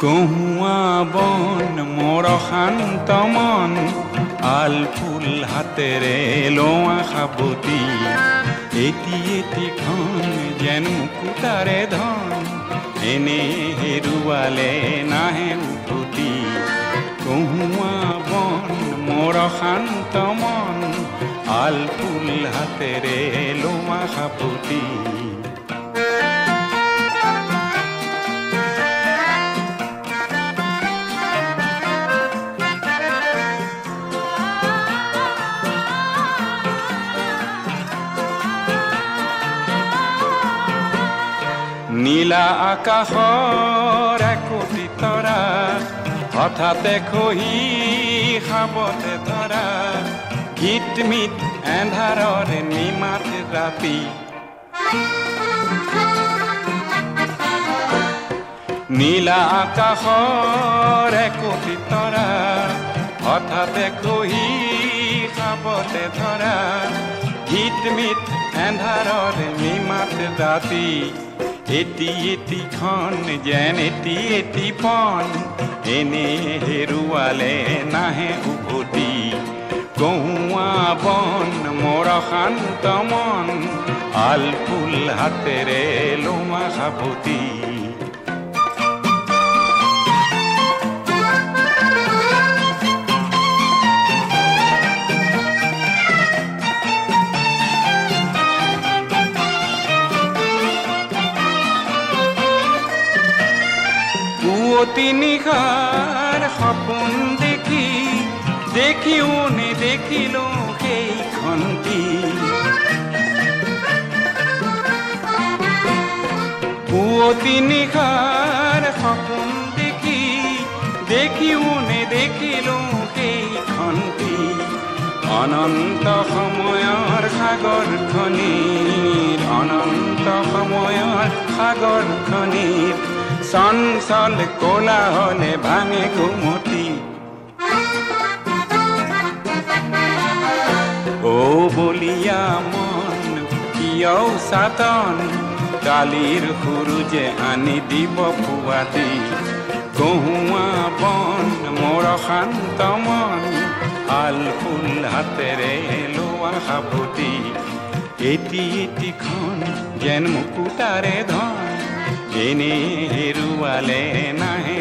কহুয়া বন মোৰ শান্ত মন আল ফুল হাতেৰে লোৱা সাবতি এটি এটিখন যেন মুকুতাৰে ধন এনে হেৰুৱালে নাহে উভতি কহুয়া বন মোৰ শান্ত মন আল ফুল হাতেৰে লোৱা সাবতি নীলা আকাশৰ একোটি তৰা হঠাতে খহি খাবতে ধৰা গীতমিত এন্ধাৰৰ নিমাত ৰাতি নীলা আকাশৰ একোটি তৰা হঠাতে খহি খাবতে ধৰা গীতমিত এন্ধাৰৰ নিমাত ৰাতি এটি এটিখন যেন এটি এটি পন এনে হেৰুৱালে নাহে উভতি কহুৱা বন মোৰ শান্ত মন আল ফুল হাতেৰে লোৱা সাবতি পুৱতি নিশাৰ সপোন দেখি দেখিও নেদেখিলো সেইখনটি পুৱতি নিশাৰ সপোন দেখি দেখিও নেদেখিলো সেইখনটি অনন্ত সময়ৰ সাগৰখনিৰ অনন্ত সময়ৰ সাগৰখনিৰ চঞ্চল কোলাহলে ভাঙে ঘুমতি ও বলিয়া মন কিয় সাতন কালিৰ সুৰুজে আনি দিব পুৱাতি কহুৱা বন মোৰ শান্ত মন আল ফুল হাতেৰে লোৱা সাবতি এটি এটিখন যেন মুকুতাৰে ধন এনে হেৰুৱালে নাহে